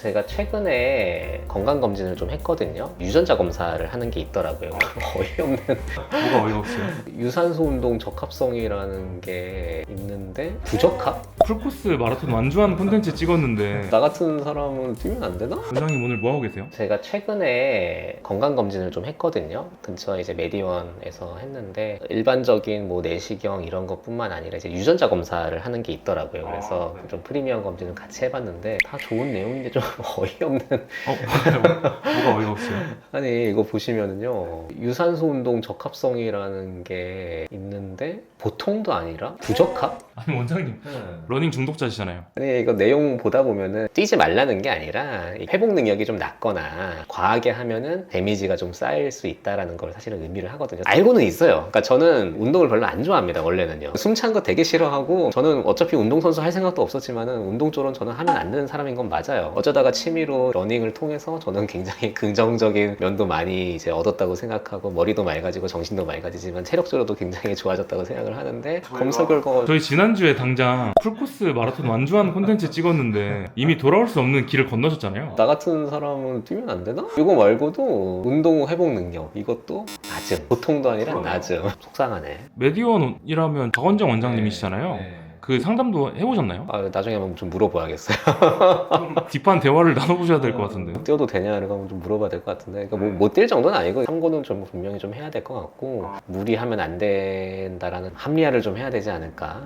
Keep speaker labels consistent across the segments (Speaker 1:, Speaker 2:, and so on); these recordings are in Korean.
Speaker 1: 제가 최근에 건강검진을 좀 했거든요. 유전자 검사를 하는 게 있더라고요. 어이없는
Speaker 2: 뭐가 어이가 없어요?
Speaker 1: 유산소 운동 적합성이라는 게 있는데 부적합?
Speaker 2: 풀코스 마라톤 완주하는 콘텐츠 찍었는데
Speaker 1: 나 같은 사람은 뛰면 안 되나?
Speaker 2: 원장님 오늘 뭐 하고 계세요?
Speaker 1: 제가 최근에 건강검진을 좀 했거든요. 근처에 이제 메디원에서 했는데 일반적인 뭐 내시경 이런 것뿐만 아니라 이제 유전자 검사를 하는 게 있더라고요. 그래서 좀 프리미엄 검진을 같이 해봤는데 다 좋은 내용인데 좀 어이없는.
Speaker 2: 뭐가 어이가 없어요?
Speaker 1: 아니 이거 보시면은요, 유산소 운동 적합성이라는 게 있는데 보통도 아니라 부적합?
Speaker 2: 아니 원장님 러닝 중독자시잖아요.
Speaker 1: 아니 이거 내용 보다 보면은 뛰지 말라는 게 아니라 회복 능력이 좀 낮거나 과하게 하면은 데미지가 좀 쌓일 수 있다라는 걸 사실은 의미를 하거든요. 알고는 있어요. 그러니까 저는 운동을 별로 안 좋아합니다. 원래는요. 숨찬 거 되게 싫어하고, 저는 어차피 운동선수 할 생각도 없었지만은 운동 쪽으로는 저는 하면 안 되는 사람인 건 맞아요. 어쩌다가 취미로 러닝을 통해서 저는 굉장히 긍정적인 면도 많이 이제 얻었다고 생각하고, 머리도 맑아지고 정신도 맑아지지만 체력적으로도 굉장히 좋아졌다고 생각을 하는데, 검사 결과가
Speaker 2: 저희 지난주에 당장 풀코스 마라톤 완주하는 콘텐츠 찍었는데 이미 돌아올 수 없는 길을 건너셨잖아요.
Speaker 1: 나 같은 사람은 뛰면 안 되나? 이거 말고도 운동 후 회복 능력, 이것도 낮음. 보통도 아니라 낮음. 속상하네.
Speaker 2: 메디원이라면 박원정 원장님이시잖아요.
Speaker 1: 네.
Speaker 2: 그 상담도 해보셨나요?
Speaker 1: 아, 나중에 한번 좀 물어봐야겠어요.
Speaker 2: 딥한 대화를 나눠보셔야 될 것 같은데요.
Speaker 1: 뛰어도 되냐를 한번 좀 물어봐야 될 것 같은데, 그러니까 뭐 못 뛸 정도는 아니고 참고는 좀 분명히 좀 해야 될 것 같고, 무리하면 안 된다라는 합리화를 좀 해야 되지 않을까.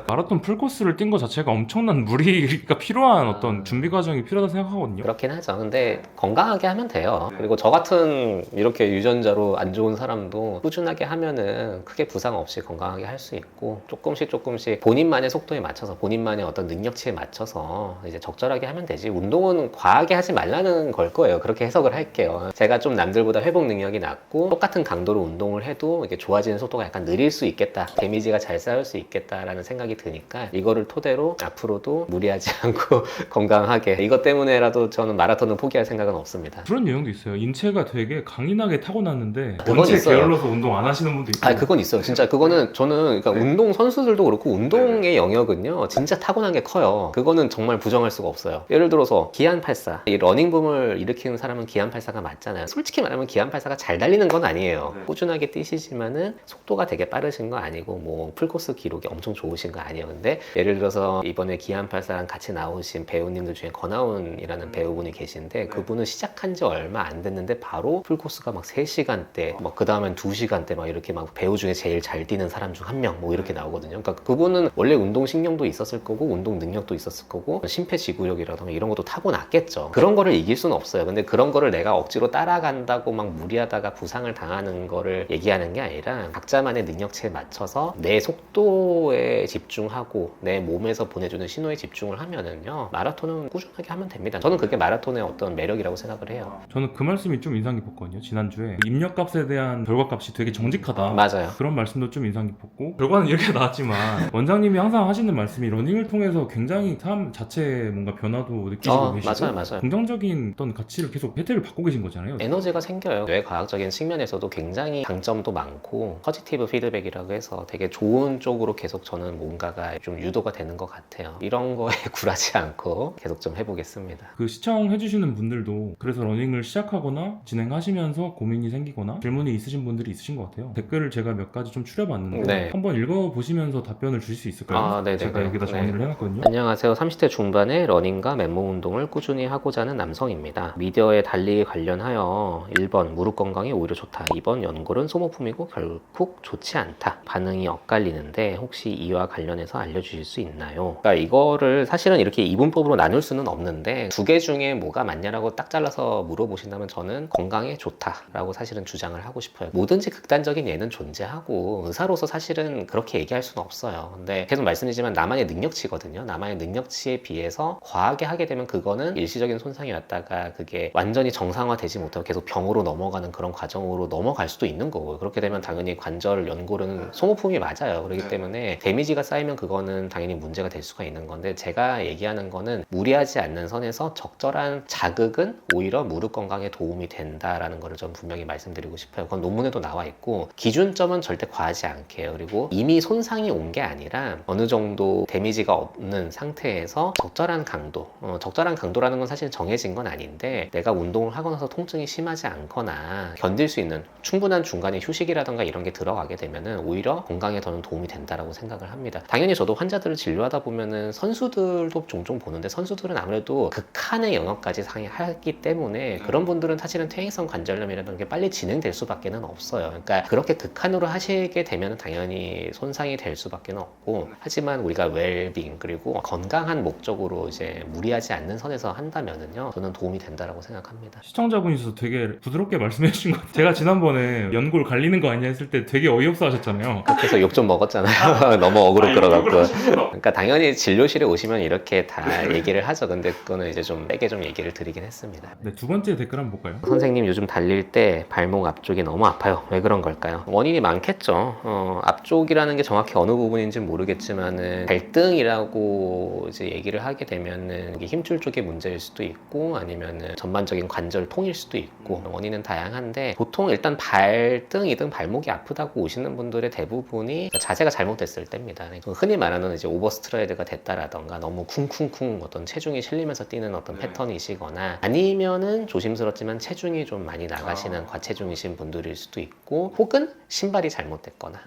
Speaker 2: 마라톤 풀코스를 뛴 것 자체가 엄청난 무리가 필요한 어떤 준비 과정이 필요하다고 생각하거든요.
Speaker 1: 그렇긴 하죠. 근데 건강하게 하면 돼요. 그리고 저 같은 이렇게 유전자로 안 좋은 사람도 꾸준하게 하면은 크게 부상 없이 건강하게 할 수 있고, 조금씩 본인만의 속도에 맞춰서, 본인만의 어떤 능력치에 맞춰서 이제 적절하게 하면 되지, 운동은 과하게 하지 말라는 걸 거예요. 그렇게 해석을 할게요. 제가 좀 남들보다 회복 능력이 낮고 똑같은 강도로 운동을 해도 이게 좋아지는 속도가 약간 느릴 수 있겠다, 데미지가 잘 쌓일 수 있겠다라는 생각이 드니까, 이거를 토대로 앞으로도 무리하지 않고 건강하게, 이것 때문에라도 저는 마라톤을 포기할 생각은 없습니다.
Speaker 2: 그런 유형도 있어요. 인체가 되게 강인하게 타고났는데
Speaker 1: 그건
Speaker 2: 원체
Speaker 1: 있어요.
Speaker 2: 게을러서 운동 안 하시는 분도 있고.
Speaker 1: 아, 그건 있어요. 진짜 그거는 저는, 그러니까 운동 선수들도 그렇고 운동의 영역은요 진짜 타고난 게 커요. 그거는 정말 부정할 수가 없어요. 예를 들어서 기안84, 이 러닝붐을 일으키는 사람은 기안84가 맞잖아요. 솔직히 말하면 기안84가 잘 달리는 건 아니에요. 꾸준하게 뛰시지만은 속도가 되게 빠르신 거 아니고, 뭐 풀코스 기록이 엄청 좋으신 거 아니에요. 근데 예를 들어서 이번에 기안84랑 같이 나오신 배우님들 중에 권하운이라는 배우분이 계신데, 그분은 시작한 지 얼마 안 됐는데 바로 풀코스가 막 3시간대, 막 그 다음엔 2시간대, 막 이렇게 막 배우 중에 제일 잘 뛰는 사람 중 한 명, 뭐 이렇게 나오거든요. 그러니까 그분은 원래 운동 신경도 있었을 거고 운동 능력도 있었을 거고 심폐지구력이라던가 이런 것도 타고났겠죠. 그런 거를 이길 수는 없어요. 근데 그런 거를 내가 억지로 따라간다고 막 무리하다가 부상을 당하는 거를 얘기하는 게 아니라, 각자만의 능력치에 맞춰서 내 속도에 집중하고 내 몸에서 보내주는 신호에 집중을 하면은요, 마라톤은 꾸준하게 하면 됩니다. 저는 그게 마라톤의 어떤 매력이라고 생각을 해요.
Speaker 2: 저는 그 말씀이 좀 인상 깊었거든요. 지난주에 입력값에 대한 결과값이 되게 정직하다.
Speaker 1: 맞아요.
Speaker 2: 그런 말씀도 좀 인상 깊었고, 결과는 이렇게 나왔지만 원장님이 항상 하시는 말씀이 러닝을 통해서 굉장히 삶 자체에 뭔가 변화도 느끼시고 계시고
Speaker 1: 맞아요.
Speaker 2: 긍정적인 어떤 가치를 계속 혜택을 받고 계신 거잖아요.
Speaker 1: 에너지가 생겨요. 뇌과학적인 측면에서도 굉장히 장점도 많고, 포지티브 피드백이라고 해서 되게 좋은 쪽으로 계속 저는 뭔가가 좀 유도가 되는 것 같아요. 이런 거에 굴하지 않고 계속 좀 해보겠습니다.
Speaker 2: 그 시청해주시는 분들도 그래서 러닝을 시작하거나 진행하시면서 고민이 생기거나 질문이 있으신 분들이 있으신 것 같아요. 댓글을 제가 몇 가지 좀 추려봤는데
Speaker 1: 네.
Speaker 2: 한번 읽어보시면서 답변을 주실 수 있을까요?
Speaker 1: 네네.
Speaker 2: 제가 여기다 정리를 해놨거든요.
Speaker 1: 안녕하세요. 30대 중반에 러닝과 맨몸 운동을 꾸준히 하고자 하는 남성입니다. 미디어의 달리기 관련하여 1번 무릎 건강에 오히려 좋다, 2번 연골은 소모품이고 결국 좋지 않다, 반응이 엇갈리는데 혹시 이와 관련해서 알려주실 수 있나요? 그러니까 이거를 사실은 이렇게 이분법으로 나눌 수는 없는데, 두 개 중에 뭐가 맞냐라고 딱 잘라서 물어보신다면 저는 건강에 좋다라고 사실은 주장을 하고 싶어요. 뭐든지 극단적인 예는 존재하고 의사로서 사실은 그렇게 얘기할 수는 없어요. 근데 계속 말씀드리지만 나만의 능력치거든요. 나만의 능력치에 비해서 과하게 하게 되면 그거는 일시적인 손상이 왔다가 그게 완전히 정상화되지 못하고 계속 병으로 넘어가는 그런 과정으로 넘어갈 수도 있는 거고요. 그렇게 되면 당연히 관절, 연골은 소모품이 맞아요. 그렇기 때문에 데미지가 쌓이면 그거는 당연히 문제가 될 수가 있는 건데, 제가 얘기하는 거는 무리하지 않는 선에서 적절한 자극은 오히려 무릎 건강에 도움이 된다라는 거를 좀 분명히 말씀드리고 싶어요. 그건 논문에도 나와 있고, 기준점은 절대 과하지 않게 해요. 그리고 이미 손상이 온 게 아니라 아니라 어느 정도 데미지가 없는 상태에서 적절한 강도, 적절한 강도라는 건 사실 정해진 건 아닌데 내가 운동을 하고 나서 통증이 심하지 않거나 견딜 수 있는 충분한 중간에 휴식이라던가 이런 게 들어가게 되면은 오히려 건강에 더는 도움이 된다라고 생각을 합니다. 당연히 저도 환자들을 진료하다 보면은 선수들도 종종 보는데 선수들은 아무래도 극한의 영역까지 하기 때문에 그런 분들은 사실은 퇴행성 관절염이라는 게 빨리 진행될 수밖에 없어요. 그러니까 그렇게 극한으로 하시게 되면 당연히 손상이 될 수밖에 없고, 하지만 우리가 웰빙 그리고 건강한 목적으로 이제 무리하지 않는 선에서 한다면은요, 저는 도움이 된다라고 생각합니다.
Speaker 2: 시청자분이셔서 되게 부드럽게 말씀해 주신 것 같아요. 제가 지난번에 연골 갈리는 거 아니냐 했을 때 되게 어이없어 하셨잖아요.
Speaker 1: 그래서 욕 좀 먹었잖아요. 너무 어그로 끌어갖고. 그러니까 당연히 진료실에 오시면 이렇게 다 얘기를 하죠. 근데 그거는 이제 좀 세게 좀 얘기를 드리긴 했습니다.
Speaker 2: 네, 두 번째 댓글 한번 볼까요?
Speaker 1: 선생님 요즘 달릴 때 발목 앞쪽이 너무 아파요. 왜 그런 걸까요? 원인이 많겠죠. 앞쪽이라는 게 정확히 어느 부분인지 모르겠지만은 발등이라고 이제 얘기를 하게 되면은 이게 힘줄 쪽의 문제일 수도 있고 아니면은 전반적인 관절통일 수도 있고 원인은 다양한데, 보통 일단 발등이든 발목이 아프다고 오시는 분들의 대부분이 자세가 잘못됐을 때입니다. 흔히 말하는 이제 오버스트라이드가 됐다라던가 너무 쿵쿵쿵 어떤 체중이 실리면서 뛰는 어떤 패턴이시거나 아니면은 조심스럽지만 체중이 좀 많이 나가시는 과체중이신 분들일 수도 있고, 혹은 신발이 잘못됐거나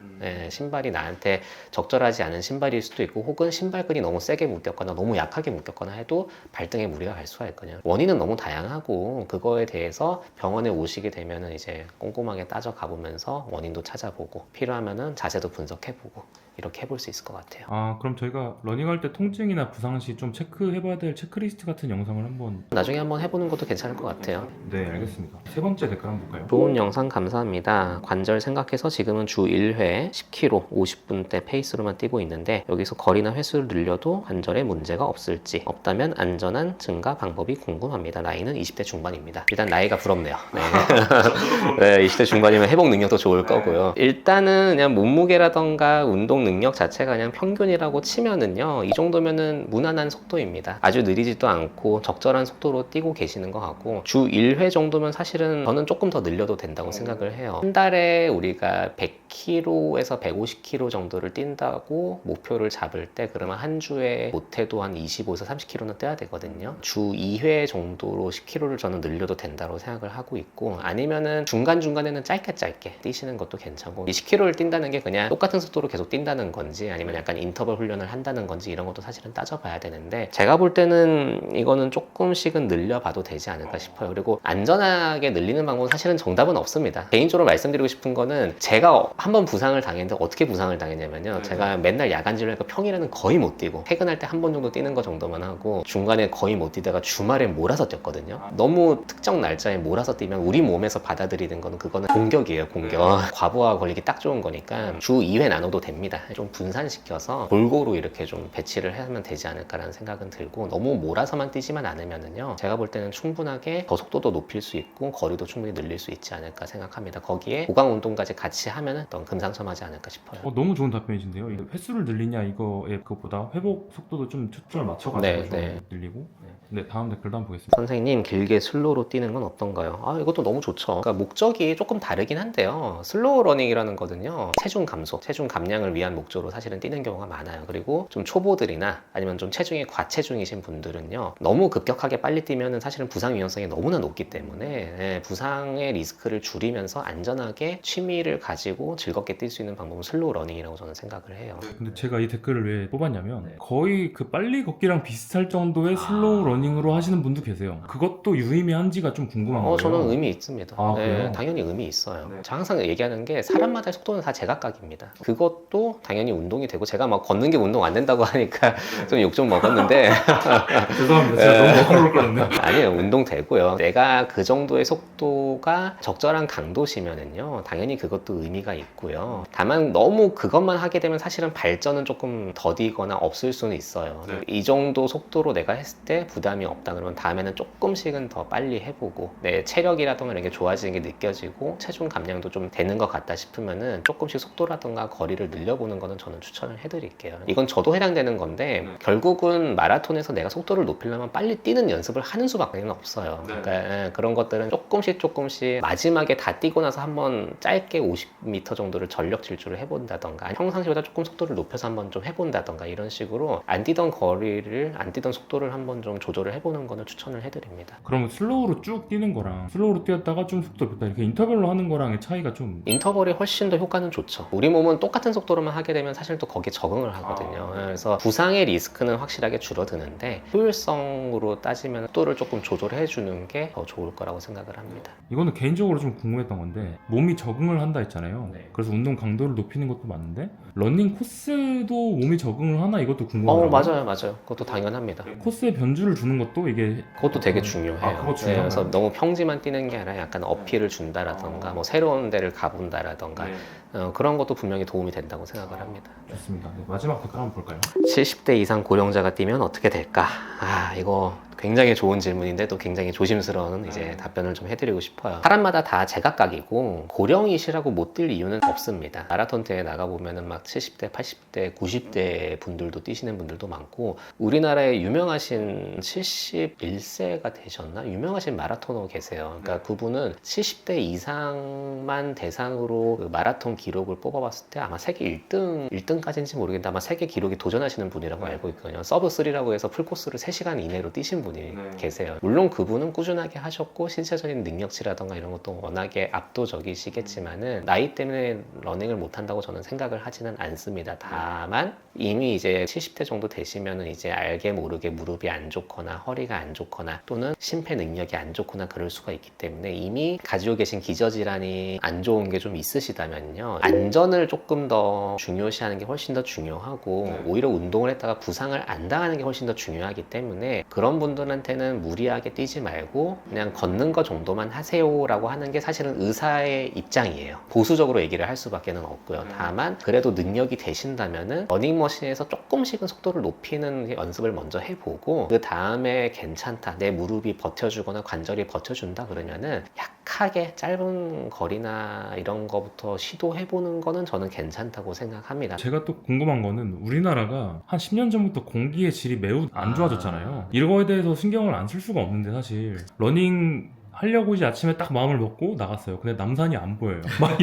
Speaker 1: 신발이 나한테 적절하지 않은 신발일 수도 있고, 혹은 신발끈이 너무 세게 묶였거나 너무 약하게 묶였거나 해도 발등에 무리가 갈 수가 있거든요. 원인은 너무 다양하고 그거에 대해서 병원에 오시게 되면은 이제 꼼꼼하게 따져 가보면서 원인도 찾아보고 필요하면은 자세도 분석해보고 이렇게 해볼 수 있을 것 같아요.
Speaker 2: 아, 그럼 저희가 러닝할 때 통증이나 부상 시 좀 체크해봐야 될 체크리스트 같은 영상을 한번.
Speaker 1: 나중에 한번 해보는 것도 괜찮을 것 같아요.
Speaker 2: 네, 알겠습니다. 세 번째 댓글 한번 볼까요?
Speaker 1: 좋은 영상 감사합니다. 관절 생각해서 지금은 주 1회 10km 50분대 페이스로만 뛰고 있는데 여기서 거리나 횟수를 늘려도 관절에 문제가 없을지, 없다면 안전한 증가 방법이 궁금합니다. 나이는 20대 중반입니다. 일단 나이가 부럽네요. 네. 네, 20대 중반이면 회복 능력도 좋을 거고요. 일단은 그냥 몸무게라던가 운동 능력 자체가 그냥 평균이라고 치면은요, 이 정도면은 무난한 속도입니다. 아주 느리지도 않고 적절한 속도로 뛰고 계시는 것 같고, 주 1회 정도면 사실은 저는 조금 더 늘려도 된다고 생각을 해요. 한 달에 우리가 100km에서 150km 정도를 뛴다고 목표를 잡을 때, 그러면 한 주에 못해도 한 25에서 30km는 뛰어야 되거든요. 주 2회 정도로 10km를 저는 늘려도 된다고 생각을 하고 있고, 아니면은 중간중간에는 짧게 뛰시는 것도 괜찮고, 이 10km를 뛴다는 게 그냥 똑같은 속도로 계속 뛴다는 건지 아니면 약간 인터벌 훈련을 한다는 건지 이런 것도 사실은 따져봐야 되는데, 제가 볼 때는 이거는 조금씩은 늘려봐도 되지 않을까 싶어요. 그리고 안전하게 늘리는 방법은 사실은 정답은 없습니다. 개인적으로 말씀드리고 싶은 거는, 제가 한번 부상을 당했는데 어떻게 부상을 당했냐면요, 제가 맨날 야간 진료니까 평일에는 거의 못 뛰고 퇴근할 때 한 번 정도 뛰는 거 정도만 하고 중간에 거의 못 뛰다가 주말에 몰아서 뛰었거든요. 너무 특정 날짜에 몰아서 뛰면 우리 몸에서 받아들이는 거는 그거는 공격이에요, 공격. 과부하 걸리기 딱 좋은 거니까 주 2회 나눠도 됩니다. 좀 분산시켜서 골고루 이렇게 좀 배치를 하면 되지 않을까라는 생각은 들고, 너무 몰아서만 뛰지만 않으면은요, 제가 볼 때는 충분하게 더 속도도 높일 수 있고 거리도 충분히 늘릴 수 있지 않을까 생각합니다. 거기에 보강 운동까지 같이 하면은 어떤 금상첨화지 않을까 싶어요.
Speaker 2: 너무 좋은 답변이신데요. 이 횟수를 늘리냐 이거에 그것보다 회복 속도도 좀 초점을 맞춰가지고 좀 늘리고. 네, 다음 댓글도 한번 보겠습니다.
Speaker 1: 선생님, 길게 슬로우로 뛰는 건 어떤가요? 이것도 너무 좋죠. 그러니까 목적이 조금 다르긴 한데요, 슬로우 러닝이라는 거는요, 체중 감소, 체중 감량을 위한 목적으로 사실은 뛰는 경우가 많아요. 그리고 좀 초보들이나 아니면 좀 체중이 과체중이신 분들은요, 너무 급격하게 빨리 뛰면은 사실은 부상 위험성이 너무나 높기 때문에 부상의 리스크를 줄이면서 안전하게 취미를 가지고 즐겁게 뛸 수 있는 방법은 슬로우 러닝이라고 저는 생각을 해요.
Speaker 2: 근데 제가 이 댓글을 왜 뽑았냐면 거의 그 빨리 걷기랑 비슷할 정도의 슬로우 러닝으로 하시는 분도 계세요. 그것도 유의미한지가 좀 궁금한 거예요.
Speaker 1: 저는 의미 있습니다.
Speaker 2: 그래요?
Speaker 1: 당연히 의미 있어요. 제가 항상 얘기하는 게 사람마다의 속도는 다 제각각입니다. 그것도 당연히 운동이 되고, 제가 막 걷는 게 운동 안 된다고 하니까 좀 욕 좀 먹었는데
Speaker 2: 죄송합니다. 제가 너무 어려울 것 같네요.
Speaker 1: 아니에요, 운동 되고요. 내가 그 정도의 속도가 적절한 강도시면은요, 당연히 그것도 의미가 있고요. 다만 너무 그것만 하게 되면 사실은 발전은 조금 더디거나 없을 수는 있어요. 이 정도 속도로 내가 했을 때 부담이 없다 그러면 다음에는 조금씩은 더 빨리 해보고, 내 체력이라던가 이런 게 좋아지는 게 느껴지고 체중 감량도 좀 되는 것 같다 싶으면은 조금씩 속도라던가 거리를 늘려보는 해보는 거는 저는 추천을 해드릴게요. 이건 저도 해당되는 건데 결국은 마라톤에서 내가 속도를 높이려면 빨리 뛰는 연습을 하는 수밖에 없어요. 그러니까 그런 것들은 조금씩 마지막에 다 뛰고 나서 한번 짧게 50m 정도를 전력 질주를 해본다던가 평상시보다 조금 속도를 높여서 한번 좀 해본다던가 이런 식으로 안 뛰던 속도를 한번 좀 조절을 해보는 거는 추천을 해드립니다.
Speaker 2: 그러면 슬로우로 쭉 뛰는 거랑 슬로우로 뛰었다가 좀 속도 높였다 이렇게 인터벌로 하는 거랑의 차이가 좀
Speaker 1: 인터벌이 훨씬 더 효과는 좋죠. 우리 몸은 똑같은 속도로만 하게 되면 사실 또 거기에 적응을 하거든요. 그래서 부상의 리스크는 확실하게 줄어드는데 효율성으로 따지면 속도를 조금 조절해 주는 게 더 좋을 거라고 생각을 합니다.
Speaker 2: 이거는 개인적으로 좀 궁금했던 건데 몸이 적응을 한다 했잖아요.
Speaker 1: 네.
Speaker 2: 그래서 운동 강도를 높이는 것도 맞는데 러닝 코스도 몸이 적응을 하나 이것도 궁금하더라고요.
Speaker 1: 맞아요. 그것도 당연합니다.
Speaker 2: 코스에 변주를 주는 것도 이게
Speaker 1: 그것도 되게 중요해요.
Speaker 2: 그거 중요한가요?
Speaker 1: 그래서 너무 평지만 뛰는 게 아니라 약간 어필을 준다라던가 뭐 새로운 데를 가본다라던가 그런 것도 분명히 도움이 된다고 생각을 합니다.
Speaker 2: 좋습니다. 네, 마지막 댓글 한번 볼까요?
Speaker 1: 70대 이상 고령자가 뛰면 어떻게 될까? 이거 굉장히 좋은 질문인데 또 굉장히 조심스러운 이제 답변을 좀 해드리고 싶어요. 사람마다 다 제각각이고 고령이시라고 못 뛸 이유는 없습니다. 마라톤 대회 나가보면은 막 70대, 80대, 90대 분들도 뛰시는 분들도 많고 우리나라에 유명하신 71세가 되셨나? 유명하신 마라토너 계세요. 그러니까 그분은 70대 이상만 대상으로 그 마라톤 기록을 뽑아봤을 때 아마 세계 1등까지인지 모르겠는데 아마 세계 기록에 도전하시는 분이라고 알고 있거든요. 서브 3라고 해서 풀코스를 3시간 이내로 뛰신 분이 계세요. 물론 그분은 꾸준하게 하셨고 신체적인 능력치라던가 이런 것도 워낙에 압도적이시겠지만은 나이 때문에 러닝을 못한다고 저는 생각을 하지는 않습니다. 다만 이미 이제 70대 정도 되시면은 이제 알게 모르게 무릎이 안 좋거나 허리가 안 좋거나 또는 심폐 능력이 안 좋거나 그럴 수가 있기 때문에 이미 가지고 계신 기저질환이 안 좋은 게 좀 있으시다면요. 안전을 조금 더 중요시하는 게 훨씬 더 중요하고 오히려 운동을 했다가 부상을 안 당하는 게 훨씬 더 중요하기 때문에 그런 분들한테는 무리하게 뛰지 말고 그냥 걷는 거 정도만 하세요라고 하는 게 사실은 의사의 입장이에요. 보수적으로 얘기를 할 수밖에는 없고요. 다만 그래도 능력이 되신다면은 러닝머신에서 조금씩은 속도를 높이는 연습을 먼저 해보고 그 다음에 괜찮다, 내 무릎이 버텨주거나 관절이 버텨준다 그러면은 약하게 짧은 거리나 이런 거부터 시도해보는 거는 저는 괜찮다고 생각합니다.
Speaker 2: 제가 또 궁금한 거는 우리나라가 한 10년 전부터 공기의 질이 매우 안 좋아졌잖아요. 이거에 대해서 신경을 안 쓸 수가 없는데 사실 러닝 하려고 이제 아침에 딱 마음을 먹고 나갔어요. 근데 남산이 안 보여요. 막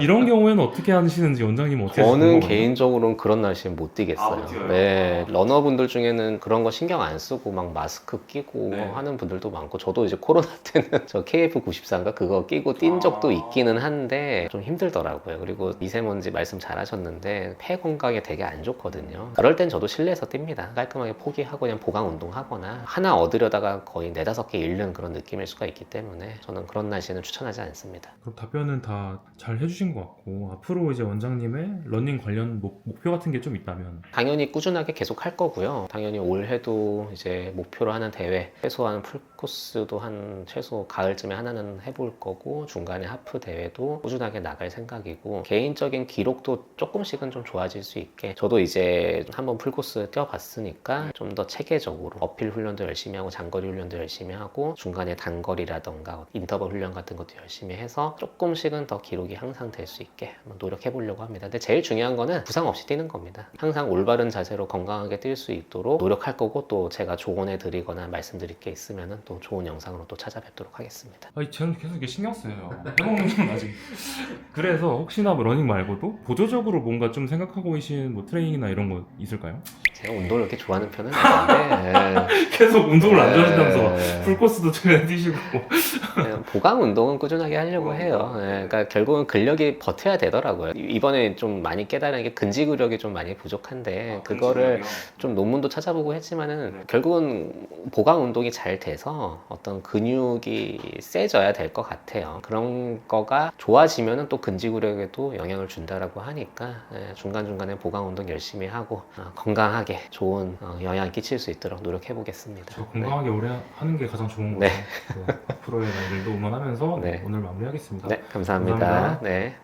Speaker 2: 이런 경우에는 어떻게 하시는지 원장님은 어떻게
Speaker 1: 저는
Speaker 2: 하시는지
Speaker 1: 개인적으로는 그런 날씨는 못 뛰겠어요.
Speaker 2: 못 뛰어요?
Speaker 1: 네, 러너분들 중에는 그런 거 신경 안 쓰고 막 마스크 끼고
Speaker 2: 네.
Speaker 1: 하는 분들도 많고 저도 이제 코로나 때는 저 KF94인가 그거 끼고 뛴 적도 있기는 한데 좀 힘들더라고요. 그리고 미세먼지 말씀 잘 하셨는데 폐 건강에 되게 안 좋거든요. 그럴 땐 저도 실내에서 뜁니다. 깔끔하게 포기하고 그냥 보강 운동하거나 하나 얻으려다가 거의 4-5개 잃는 그런 느낌일 수가 있기 때문에 저는 그런 날씨는 추천하지 않습니다.
Speaker 2: 그럼 답변은 다 잘 해주신 것 같고 앞으로 이제 원장님의 러닝 관련 목표 같은 게 좀 있다면
Speaker 1: 당연히 꾸준하게 계속 할 거고요. 당연히 올해도 이제 목표로 하는 대회 최소한 풀코스도 한 최소 가을쯤에 하나는 해볼 거고 중간에 하프 대회도 꾸준하게 나갈 생각이고 개인적인 기록도 조금씩은 좀 좋아질 수 있게 저도 이제 한번 풀코스 뛰어봤으니까 좀 더 체계적으로 어필 훈련도 열심히 하고 장거리 훈련도 열심히 하고 중간에 단거리라던가 인터벌 훈련 같은 것도 열심히 해서 조금씩은 더 기록이 향상 될 수 있게 한번 노력해 보려고 합니다. 근데 제일 중요한 거는 부상 없이 뛰는 겁니다. 항상 올바른 자세로 건강하게 뛸 수 있도록 노력할 거고 또 제가 조언해 드리거나 말씀드릴 게 있으면 또 좋은 영상으로 또 찾아뵙도록 하겠습니다.
Speaker 2: 아니 저는 계속 이게 신경 쓰여요. 해먹는 건 아직 그래서 혹시나 뭐 러닝 말고도 보조적으로 뭔가 좀 생각하고 계신 뭐 트레이닝이나 이런 거 있을까요?
Speaker 1: 제가 운동을 이렇게 좋아하는 편은 아닌데
Speaker 2: 계속 운동을 안 좋아하시면서 풀코스도 최근에 뛰시고
Speaker 1: 보강 운동은 꾸준하게 하려고 해요. 그러니까 결국은 근력이 버텨야 되더라고요. 이번에 좀 많이 깨달은 게 근지구력이 좀 많이 부족한데 그거를 좀 논문도 찾아보고 했지만은 결국은 보강 운동이 잘 돼서 어떤 근육이 세져야 될 것 같아요. 그런 거가 좋아지면은 또 근지구력에도 영향을 준다라고 하니까 중간중간에 보강 운동 열심히 하고 건강하게 좋은 영향 끼칠 수 있도록 노력해 보겠습니다.
Speaker 2: 저 건강하게 오래 하는 게 가장 좋은 것
Speaker 1: 네.
Speaker 2: 같아요. 앞으로의 날들도 응원하면서
Speaker 1: 네.
Speaker 2: 오늘 마무리하겠습니다.
Speaker 1: 네, 감사합니다.
Speaker 2: 감사합니다.
Speaker 1: 네.